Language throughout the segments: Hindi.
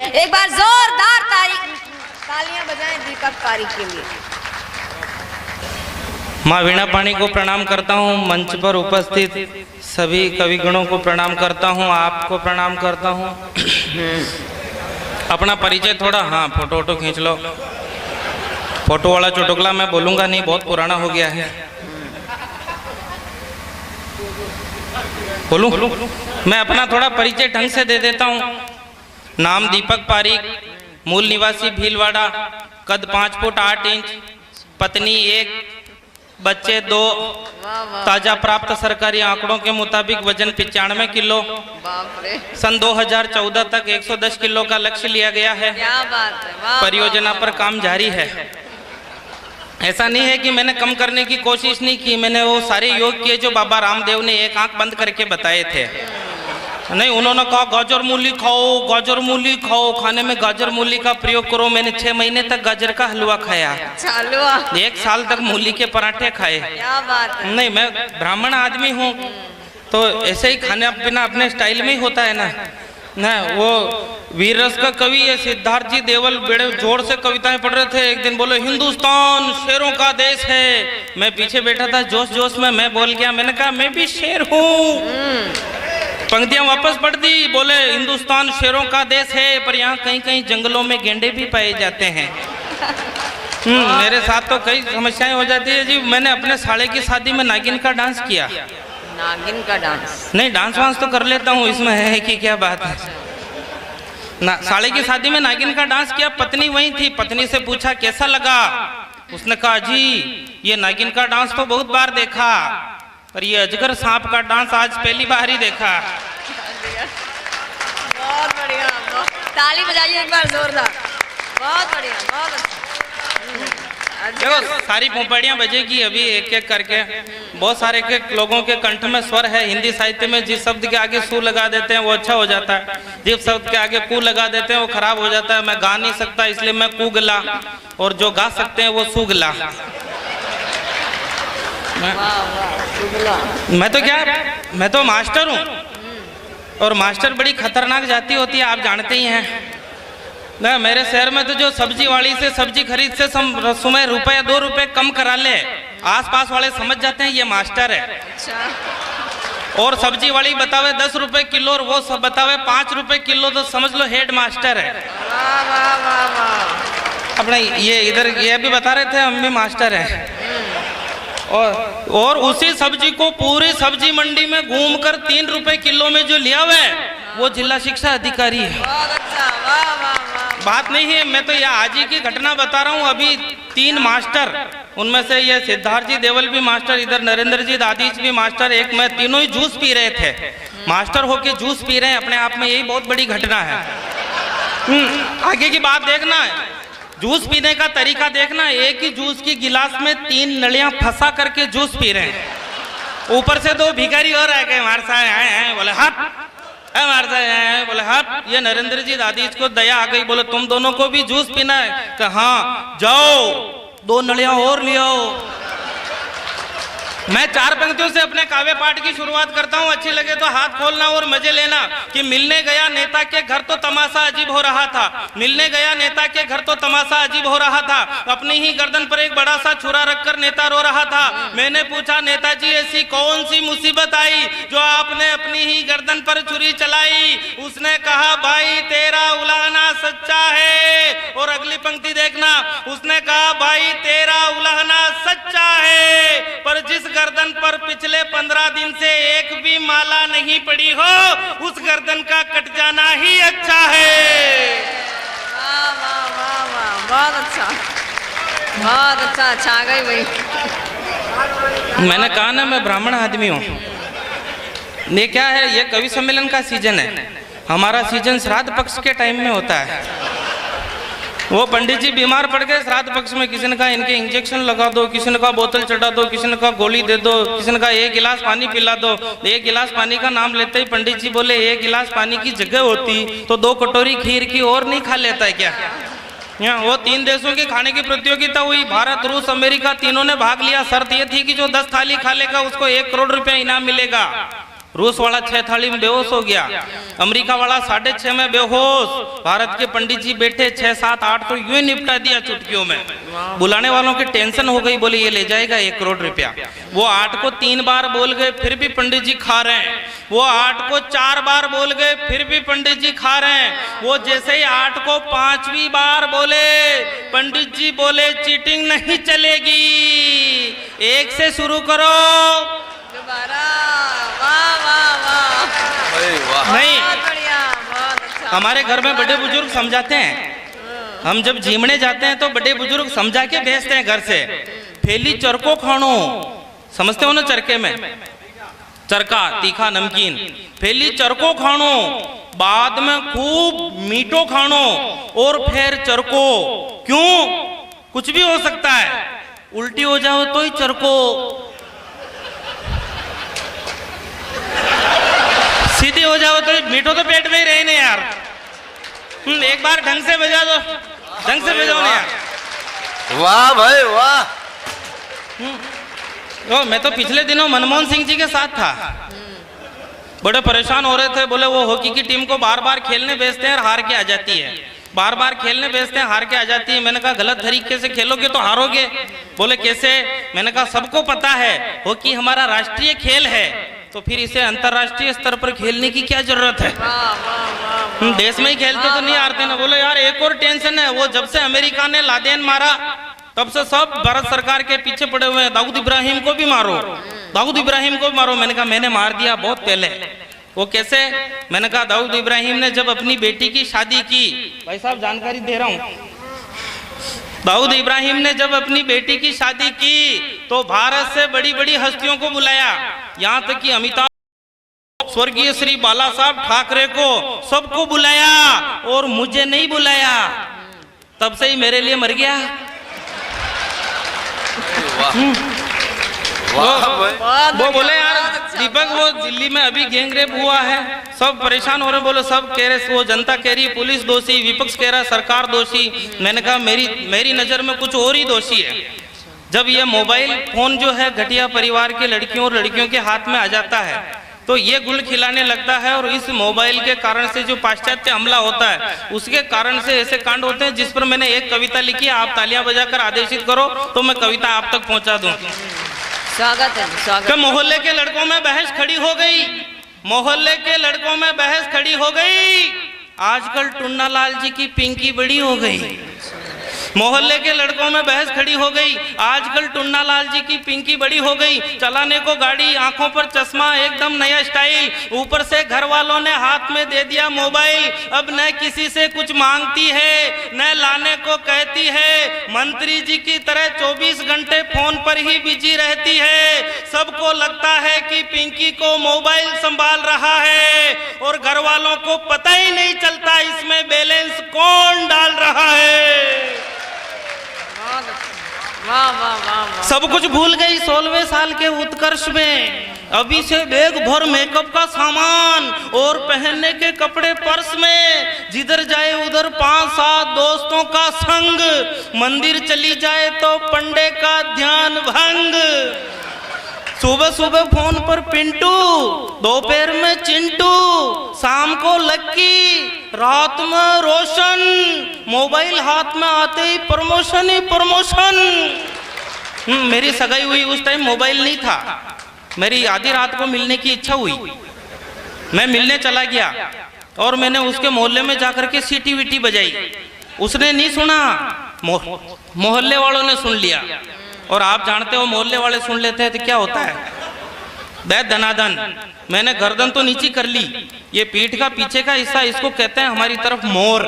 एक बार जोरदार तालियां बजाएं दीपक पारीक के लिए। माँ वीणा पाणी को प्रणाम करता हूँ। मंच पर उपस्थित सभी कविगणों को प्रणाम करता हूँ। आपको प्रणाम करता हूँ। अपना परिचय थोड़ा, हाँ फोटो वोटो खींच लो। फोटो वाला चुटकुला मैं बोलूँगा नहीं, बहुत पुराना हो गया है। बोलूँ? मैं अपना थोड़ा परिचय ढंग से दे देता हूँ। नाम दीपक पारीक, मूल निवासी भीलवाड़ा, कद 5 फुट 8 इंच, पत्नी 1, बच्चे 2, ताजा प्राप्त सरकारी आंकड़ों के मुताबिक वजन 95 किलो। सन 2014 तक 110 किलो का लक्ष्य लिया गया है। क्या बात है। परियोजना पर काम जारी है। ऐसा नहीं है कि मैंने कम करने की कोशिश नहीं की। मैंने वो सारे योग किए जो बाबा रामदेव ने एक आंख बंद करके बताए थे। नहीं, उन्होंने कहा गाजर मूली खाओ, गाजर मूली खाओ, खाने में गाजर मूली का प्रयोग करो। मैंने 6 महीने तक गाजर का हलवा खाया, 1 साल तक मूली के पराठे खाए। क्या बात है। नहीं, मैं ब्राह्मण आदमी हूँ तो ऐसे ही खाने पीना अपने स्टाइल में ही होता है ना। वो वीर रस का कवि है सिद्धार्थ जी देवल, बड़े जोर से कविताएं पढ़ रहे थे। एक दिन बोले हिंदुस्तान शेरों का देश है। मैं पीछे बैठा था, जोश जोश में मैं बोल गया। मैंने कहा मैं भी शेर हूँ। पंक्तियां वापस पढ़ दी। बोले हिंदुस्तान शेरों का देश है, पर यहाँ कहीं कहीं जंगलों में गेंडे भी पाए जाते हैं। मेरे साथ तो कई समस्याएं हो जाती है जी। मैंने अपने साले की शादी में नागिन का डांस किया। नागिन का डांस? नहीं, डांस वांस तो कर लेता हूँ, इसमें है कि क्या बात है ना। साले की शादी में नागिन का डांस किया। पत्नी वही थी। पत्नी से पूछा कैसा लगा? उसने कहा जी ये नागिन का डांस तो बहुत बार देखा, पर ये अजगर सांप का डांस आज पहली बार ही देखा। बहुत बढ़िया, ताली बजाइए एक बार जोरदार। बहुत बढ़िया, बहुत अच्छा। देखो सारी पोपड़ियां बजेगी अभी एक एक करके। बहुत सारे के लोगों के कंठ में स्वर है। हिंदी साहित्य में जिस शब्द के आगे सु लगा देते हैं वो अच्छा हो जाता है, जिस शब्द के आगे कु लगा देते हैं वो खराब हो जाता है। मैं गा नहीं सकता इसलिए मैं कुगला, और जो गा सकते हैं वो सुगला। मैं तो मास्टर हूँ, और मास्टर बड़ी खतरनाक जाति होती है, आप जानते ही हैं ना। मेरे शहर में तो जो सब्जी वाली से सब्जी खरीद से समय रुपये 2 रुपये कम करा ले, आसपास वाले समझ जाते हैं ये मास्टर है। अच्छा। और सब्जी वाली बतावे 10 रुपए किलो और वो सब बतावे 5 रुपए किलो, तो समझ लो हेड मास्टर है। वाह वाह वाह वाह। अपने ये इधर ये भी बता रहे थे हम भी मास्टर हैं। और उसी सब्जी को पूरी सब्जी मंडी में घूमकर 3 रुपए किलो में जो लिया हुआ है वो जिला शिक्षा अधिकारी है। बहुत अच्छा, वाह वाह वाह। बात नहीं है, मैं तो यह आज ही की घटना बता रहा हूँ। अभी 3 मास्टर, उनमें से ये सिद्धार्थ जी देवल भी मास्टर, इधर नरेंद्र जी दादीज भी मास्टर, एक मैं, तीनों ही जूस पी रहे थे। मास्टर होके जूस पी रहे हैं, अपने आप में यही बहुत बड़ी घटना है। आगे की बात देखना है, जूस पीने का तरीका देखना। एक ही जूस की गिलास में 3 नलियां फंसा करके जूस पी रहे हैं। ऊपर से 2 भिखारी और आ गए, हमारे साथ आए बोले हट, हमारे साथ आए बोले हट। ये नरेंद्र जी दादीज को दया आ गई, बोले तुम दोनों को भी जूस पीना है? कहा हाँ, जाओ 2 नलियां और ले आओ। मैं 4 पंक्तियों से अपने काव्य पाठ की शुरुआत करता हूँ। अच्छी लगे तो हाथ खोलना और मजे लेना। कि मिलने गया नेता के घर तो तमाशा अजीब हो रहा था। मिलने गया नेता के घर तो तमाशा अजीब हो रहा था। अपनी ही गर्दन पर एक बड़ा सा छुरा रखकर नेता रो रहा था। मैंने पूछा नेताजी ऐसी कौन सी मुसीबत आई जो आपने अपनी ही गर्दन पर छुरी चलाई? उसने कहा भाई तेरा उलाहना सच्चा है। और अगली पंक्ति देखना, उसने कहा भाई तेरा उलाहना सच्चा है, पर जिस गर्दन पर पिछले 15 दिन से एक भी माला नहीं पड़ी हो उस गर्दन का कट जाना ही अच्छा है। वाह वाह वाह वाह, बहुत अच्छा, बहुत अच्छा। अच्छा आ गई भाई। मैंने कहा ना मैं ब्राह्मण आदमी हूँ। ये क्या है, ये कवि सम्मेलन का सीजन है। हमारा सीजन श्राद्ध पक्ष के टाइम में होता है। वो पंडित जी बीमार पड़ गए श्राद्ध पक्ष में। किसी ने कहा इनके इंजेक्शन लगा दो, किसी ने कहा बोतल चढ़ा दो, किसी ने कहा गोली दे दो, किसी ने कहा 1 गिलास पानी पिला दो। 1 गिलास पानी का नाम लेते ही पंडित जी बोले 1 गिलास पानी की जगह होती तो 2 कटोरी खीर की और नहीं खा लेता है क्या? यहाँ वो 3 देशों की खाने की प्रतियोगिता हुई। भारत, रूस, अमेरिका तीनों ने भाग लिया। शर्त ये थी कि जो 10 थाली खा लेगा उसको 1 करोड़ रुपया इनाम मिलेगा। रूस वाला 6 थाली में बेहोश हो गया, अमेरिका वाला 6.5 में बेहोश, भारत के पंडित जी बैठे 6, 7, 8 तो यूं निपटा दिया चुटकियों में। बुलाने वालों की टेंशन हो गई, बोले ये ले जाएगा 1 करोड़ रुपया। वो 8 को 3 बार बोल गए, फिर भी पंडित जी खा रहे हैं। वो 8 को 4 बार बोल गए, फिर भी पंडित जी खा रहे हैं। वो जैसे ही 8 को 5वीं बार बोले, पंडित जी बोले चीटिंग नहीं चलेगी, 1 से शुरू करो। दोबारा। वाह वाह वाह, नहीं, बहुत बढ़िया, बहुत अच्छा। हमारे घर में बड़े बुजुर्ग समझाते हैं, हम जब झीमने जाते हैं तो बड़े बुजुर्ग समझा के भेजते हैं घर से। फैली चरको खानो, समझते हो ना चरके में, चरका तीखा नमकीन, फैली चरको खानो, बाद में खूब मीठो खानो और फिर चरको। क्यों? कुछ भी हो सकता है, उल्टी हो जाओ तो ही चरको, सीधी हो जाओ तो मीठो तो पेट में ही रहे ना यार। एक बार ढंग से बजा दो, ढंग से बजाओ ना यार। वाह भाई वाह। ओ, मैं तो पिछले दिनों मनमोहन सिंह जी के साथ था, बड़े परेशान हो रहे थे। बोले वो हॉकी की टीम को बार बार खेलने भेजते हैं और हार के आ जाती है, बार बार खेलने भेजते हैं, हार के आ जाती है। मैंने कहा गलत तरीके से खेलोगे तो हारोगे। बोले कैसे? मैंने कहा सबको पता है हॉकी हमारा राष्ट्रीय खेल है, तो फिर इसे अंतरराष्ट्रीय स्तर पर खेलने की क्या जरूरत है? देश में ही खेलते तो नहीं हारते ना। बोले यार एक और टेंशन है, वो जब से अमेरिका ने लादेन मारा तब से सब भारत सरकार के पीछे पड़े हुए हैं, दाऊद इब्राहिम को भी मारो, दाऊद इब्राहिम को भी मारो। मैंने कहा मैंने मार दिया बहुत पहले। वो कैसे? मैंने कहा दाऊद इब्राहिम ने जब अपनी बेटी की शादी की, भाई साहब जानकारी दे रहा हूँ, दाऊद इब्राहिम ने जब अपनी बेटी की शादी की तो भारत से बड़ी बड़ी हस्तियों को बुलाया, यहाँ तक कि अमिताभ, स्वर्गीय श्री बाला साहब ठाकरे को, सबको बुलाया और मुझे नहीं बुलाया। तब से ही मेरे लिए मर गया। वो बोले यार दीपक वो दिल्ली में अभी गैंग रेप हुआ है, सब परेशान हो रहे। बोले सब कह रहे, वो जनता कह रही पुलिस दोषी, विपक्ष कह रहा सरकार दोषी। मैंने कहा मेरी नजर में कुछ और ही दोषी है। जब ये मोबाइल फोन जो है घटिया परिवार के लड़कियों और लड़कियों के हाथ में आ जाता है तो ये गुल खिलाने लगता है, और इस मोबाइल के कारण से जो पाश्चात्य हमला होता है उसके कारण से ऐसे कांड होते हैं, जिस पर मैंने एक कविता लिखी है। आप तालियां बजाकर आदेशित करो तो मैं कविता आप तक पहुंचा दूं। स्वागत है, स्वागत। मोहल्ले के लड़कों में बहस खड़ी हो गई, मोहल्ले के लड़कों में बहस खड़ी हो गई, आजकल टुन्ना लाल जी की पिंकी बड़ी हो गई। मोहल्ले के लड़कों में बहस खड़ी हो गई, आजकल टुन्ना लाल जी की पिंकी बड़ी हो गई। चलाने को गाड़ी, आंखों पर चश्मा, एकदम नया स्टाइल, ऊपर से घर वालों ने हाथ में दे दिया मोबाइल। अब न किसी से कुछ मांगती है न लाने को कहती है, मंत्री जी की तरह 24 घंटे फोन पर ही बिजी रहती है। सबको लगता है कि पिंकी को मोबाइल संभाल रहा है और घर वालों को पता ही नहीं चलता इसमें बैलेंस कौन डाल रहा है। वाह वाह वाह। सब कुछ भूल गई 16वें साल के उत्कर्ष में। अभी से बैग भर मेकअप का सामान और पहनने के कपड़े पर्स में, जिधर जाए उधर 5-7 दोस्तों का संग, मंदिर चली जाए तो पंडे का ध्यान भंग। सुबह सुबह फोन पर पिंटू, दोपहर में चिंटू, शाम को लक्की, रात में रोशन, मोबाइल हाथ में आते ही प्रमोशन ही प्रमोशन। मेरी सगाई हुई उस टाइम मोबाइल नहीं था, मेरी आधी रात को मिलने की इच्छा हुई, मैं मिलने चला गया और मैंने उसके मोहल्ले में जाकर के सीटी वीटी बजाई। उसने नहीं सुना, मोहल्ले वालों ने सुन लिया। और आप जानते हो मोहल्ले वाले सुन लेते हैं तो क्या होता है, बैद धनाधन। मैंने गर्दन तो नीचे कर ली, ये पीठ का पीछे का हिस्सा, इसको कहते हैं हमारी तरफ मोर,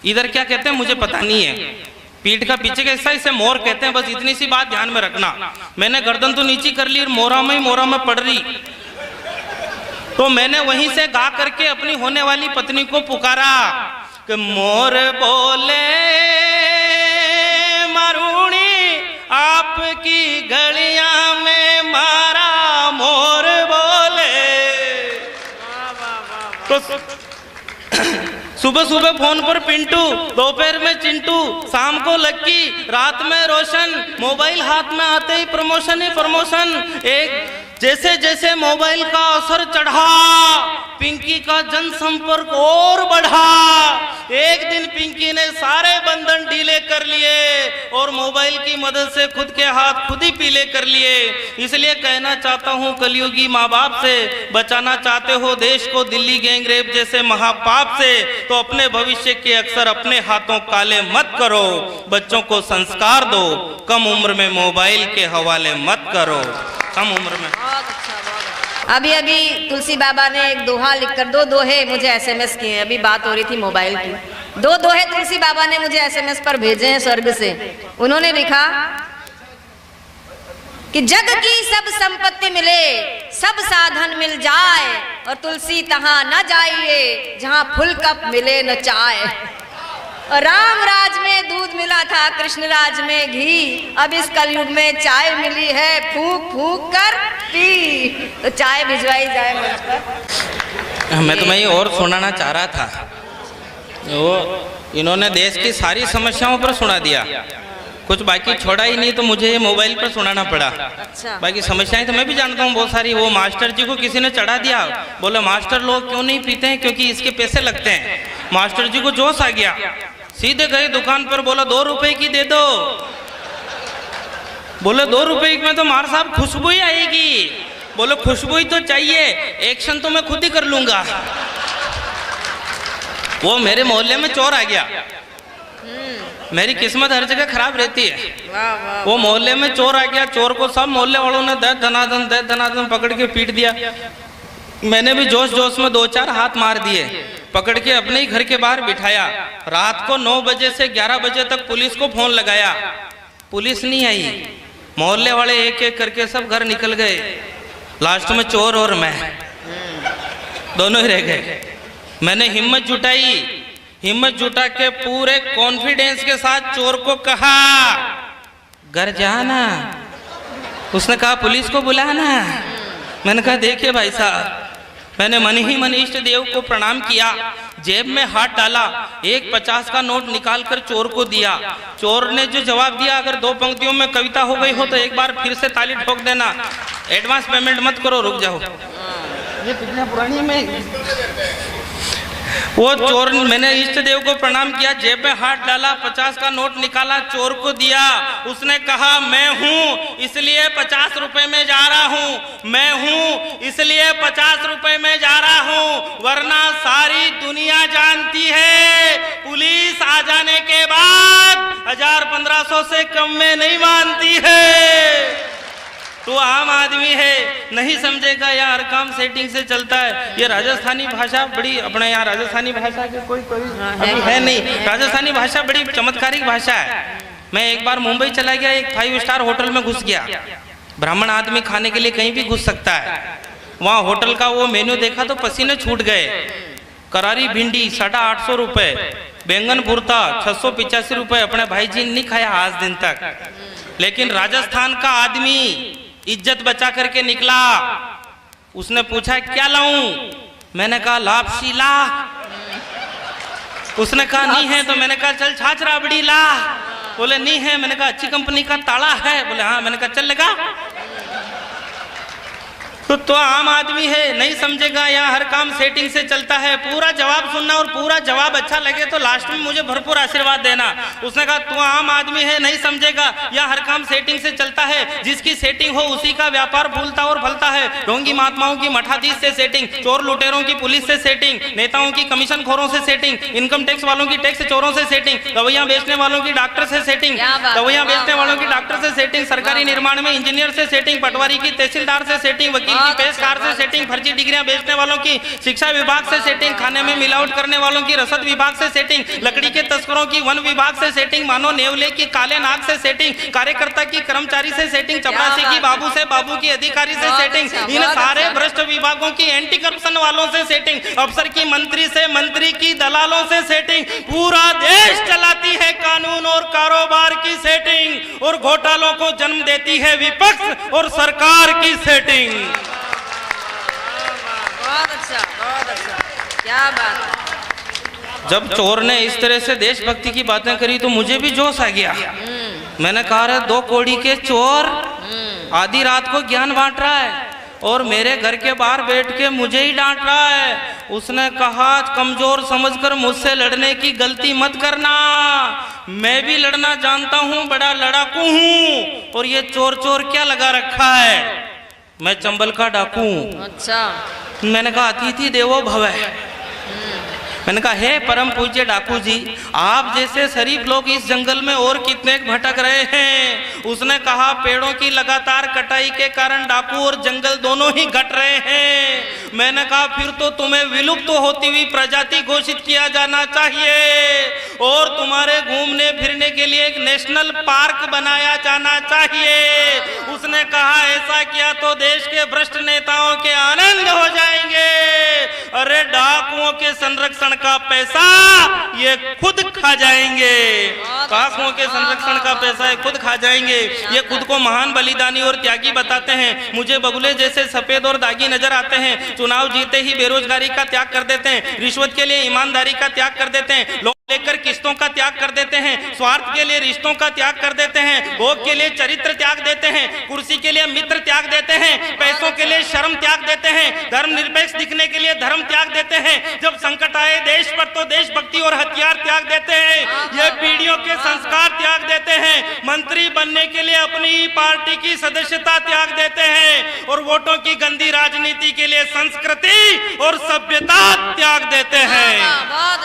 इधर क्या कहते हैं मुझे पता नहीं है। पीठ का पीछे का हिस्सा इसे मोर कहते हैं, बस इतनी सी बात ध्यान में रखना। मैंने गर्दन तो नीचे कर ली, मोरा में पड़ रही। तो मैंने वहीं से गा करके अपनी होने वाली पत्नी को पुकारा कि मोर बोले मारूणी आपकी गलियां में मारा मोर बोले। तो सुबह सुबह फोन पर पिंटू, दोपहर में चिंटू, शाम को लक्की, रात में रोशन, मोबाइल हाथ में आते ही प्रमोशन ही प्रमोशन। एक जैसे जैसे मोबाइल का असर चढ़ा, पिंकी का जनसंपर्क और बढ़ा। एक दिन पिंकी ने सारे बंधन ढीले कर लिए और मोबाइल की मदद से खुद के हाथ खुद ही पीले कर लिए। इसलिए कहना चाहता हूँ कलयुगी माँ बाप से, बचाना चाहते हो देश को दिल्ली गैंगरेप जैसे महापाप से, तो अपने भविष्य के अक्सर अपने हाथों काले मत करो। बच्चों को संस्कार दो, कम उम्र में मोबाइल के हवाले मत करो। कम उम्र में। बहुत अच्छा। अभी अभी तुलसी बाबा ने एक दोहा लिखकर, दो दोहे मुझे एसएमएस किए हैं, अभी बात हो रही थी मोबाइल की। दो दोहे तुलसी बाबा ने मुझे एसएमएस पर भेजे हैं स्वर्ग से। उन्होंने लिखा कि जग की सब संपत्ति मिले, सब साधन मिल जाए, और तुलसी तहां न जाइए जहां फुल कप मिले न चाय। राम राज में दूध मिला था, कृष्ण राज में घी, अब इस कलयुग में चाय मिली है, फूंक फूंक कर पी। तो चाय भिजवाई जाए मंच पर। मैं तुम्हें और सुनाना चाह रहा था, वो इन्होंने देश की सारी समस्याओं पर सुना दिया, कुछ बाकी छोड़ा ही नहीं, तो मुझे ये मोबाइल पर सुनाना पड़ा। अच्छा। बाकी समस्याएं तो मैं भी जानता हूँ बहुत सारी। वो मास्टर जी को किसी ने चढ़ा दिया, बोले मास्टर लोग क्यों नहीं पीते हैं, क्योंकि इसके पैसे लगते हैं। मास्टर जी को जोश आ गया, सीधे गए दुकान पर, बोला 2 रुपए की दे दो। बोले 2 रुपए में तो मार साहब खुशबू ही आएगी। बोले खुशबू ही तो चाहिए, एक्शन तो मैं खुद ही कर लूंगा। वो मेरे मोहल्ले में चोर आ गया। मेरी किस्मत हर जगह खराब रहती है। वाह वाह। वो मोहल्ले में चोर आ गया, चोर को सब मोहल्ले वालों ने दे धनाधन पकड़ के पीट दिया। मैंने भी जोश जोश में 2-4 हाथ मार दिए, पकड़ के अपने ही घर के बाहर बिठाया। रात को 9 बजे से 11 बजे तक पुलिस को फोन लगाया, पुलिस नहीं आई। मोहल्ले वाले एक एक करके सब घर निकल गए। लास्ट में चोर और मैं दोनों ही रह गए। मैंने हिम्मत जुटाई, हिम्मत जुटा के पूरे कॉन्फिडेंस के साथ चोर को कहा घर जाना। उसने कहा पुलिस को बुलाना। मैंने कहा देखिए भाई साहब, मैंने मन ही मन इष्ट देव को प्रणाम किया, जेब में हाथ डाला, एक 50 का नोट निकाल कर चोर को दिया। चोर ने जो जवाब दिया, अगर 2 पंक्तियों में कविता हो गई हो तो एक बार फिर से ताली ठोक देना। एडवांस पेमेंट मत करो, रुक जाओ। ये पिछले पुरानी में वो चोर, मैंने इष्ट देव को प्रणाम किया, जेब में हाथ डाला, 50 का नोट निकाला, चोर को दिया। उसने कहा मैं हूँ इसलिए 50 रुपए में जा रहा हूँ, मैं हूँ इसलिए 50 रुपए में जा रहा हूँ, वरना सारी दुनिया जानती है पुलिस आ जाने के बाद 1000-1500 से कम में नहीं मानती है। तो आम आदमी है, नहीं समझेगा, यहाँ हर काम सेटिंग से चलता है। ये राजस्थानी भाषा बड़ी, अपने यहाँ राजस्थानी भाषा के कोई अभी है नहीं। राजस्थानी भाषा बड़ी चमत्कारिक भाषा है। मैं एक बार मुंबई चला गया, एक 5 स्टार होटल में घुस गया। ब्राह्मण आदमी खाने के लिए कहीं भी घुस सकता है। वहाँ होटल का वो मेन्यू देखा तो पसीने छूट गए। करारी भिंडी 850 रुपए, बैंगन भुर्ता 685 रुपए। अपने भाई जी ने नहीं खाया आज दिन तक। लेकिन राजस्थान का आदमी इज्जत बचा करके निकला। उसने पूछा क्या लाऊं? मैंने कहा लापसी ला। उसने कहा नहीं है, तो मैंने कहा चल छाछ राबड़ी ला। बोले नहीं है। मैंने कहा अच्छी कंपनी का ताला है? बोले हाँ। मैंने कहा चल लगा। तो आम आदमी है, नहीं समझेगा, यहाँ हर काम सेटिंग से चलता है। पूरा जवाब सुनना और पूरा जवाब अच्छा लगे तो लास्ट में मुझे भरपूर आशीर्वाद देना। उसने कहा तू आम आदमी है, नहीं समझेगा, यहाँ हर काम सेटिंग से चलता है। जिसकी सेटिंग हो उसी का व्यापार फूलता और फलता है। ढोंगी महात्माओं की मठाधीश से सेटिंग, चोर लुटेरों की पुलिस से सेटिंग, नेताओं की कमीशन खोरों से सेटिंग, इनकम टैक्स वालों की टैक्स चोरों से सेटिंग, दवाइयाँ बेचने वालों की डॉक्टर से सेटिंग, दवाइयाँ बेचने वालों की डॉक्टर से सेटिंग, सरकारी निर्माण में इंजीनियर से सेटिंग, पटवारी की तहसीलदार से सेटिंग, वकील की पेशकार से सेटिंग, फर्जी डिग्रियां बेचने वालों की शिक्षा विभाग से सेटिंग, खाने में मिलावट करने वालों की रसद विभाग से सेटिंग, लकड़ी के तस्करों की वन विभाग से सेटिंग, मानो नेवले की काले नाग से सेटिंग, कार्यकर्ता की कर्मचारी से सेटिंग, चपरासी की बाबू से, बाबू की अधिकारी से सेटिंग, इन सारे भ्रष्ट विभागों की एंटी करप्शन वालों से सेटिंग, अफसर की मंत्री से, मंत्री की दलालों से सेटिंग। पूरा देश चलाती है कानून और कारोबार की सेटिंग, और घोटालों को जन्म देती है विपक्ष और सरकार की सेटिंग। बहुत अच्छा, बहुत अच्छा, क्या बात। जब चोर ने इस तरह से देशभक्ति की बातें करी तो मुझे भी जोश आ गया। मैंने कहा 2 कौड़ी के चोर आधी रात को ज्ञान बांट रहा है, और मेरे घर के बाहर बैठ के मुझे ही डांट रहा है। उसने कहा कमजोर समझकर मुझसे लड़ने की गलती मत करना, मैं भी लड़ना जानता हूँ, बड़ा लड़ाकू हूँ। और ये चोर चोर क्या लगा रखा है? मैं चंबल का डाकू हूँ। अच्छा। मैंने कहा अतिथि देवो भव। मैंने कहा हे परम पूज्य डाकू जी, आप जैसे शरीफ लोग इस जंगल में और कितने भटक रहे हैं। उसने कहा पेड़ों की लगातार कटाई के कारण डाकू और जंगल दोनों ही घट रहे हैं। मैंने कहा फिर तो तुम्हें विलुप्त होती हुई प्रजाति घोषित किया जाना चाहिए और तुम्हारे घूमने फिरने के लिए एक नेशनल पार्क बनाया जाना चाहिए। उसने कहा ऐसा किया तो देश के भ्रष्ट नेताओं के आनंद हो जाएंगे। अरे डाकुओं के संरक्षण का पैसा ये खुद खा जाएंगे। डाकुओं के संरक्षण का पैसा ये खुद खा जाएंगे। ये खुद को महान बलिदानी और त्यागी बताते हैं। मुझे बगुले जैसे सफेद और दागी नजर आते हैं। चुनाव जीते ही बेरोजगारी का त्याग कर देते हैं, रिश्वत के लिए ईमानदारी का त्याग कर देते हैं, लोन लेकर किस्तों का त्याग कर देते हैं, स्वार्थ के लिए रिश्तों का त्याग कर देते हैं, भोग के लिए चरित्र त्याग देते हैं, कुर्सी के लिए मित्र त्याग देते हैं, पैसों के लिए शर्म त्याग देते हैं, धर्म निरपेक्ष दिखने के लिए धर्म त्याग देते हैं। जब संकट आए देश पर तो देशभक्ति और हथियार त्याग देते हैं। ये पीढ़ियों के संस्कार त्याग देते हैं। मंत्री बनने के लिए अपनी पार्टी की सदस्यता त्याग देते हैं और वोटों की गंदी राजनीति के लिए संस्कृति और सभ्यता त्याग देते हैं। बहुत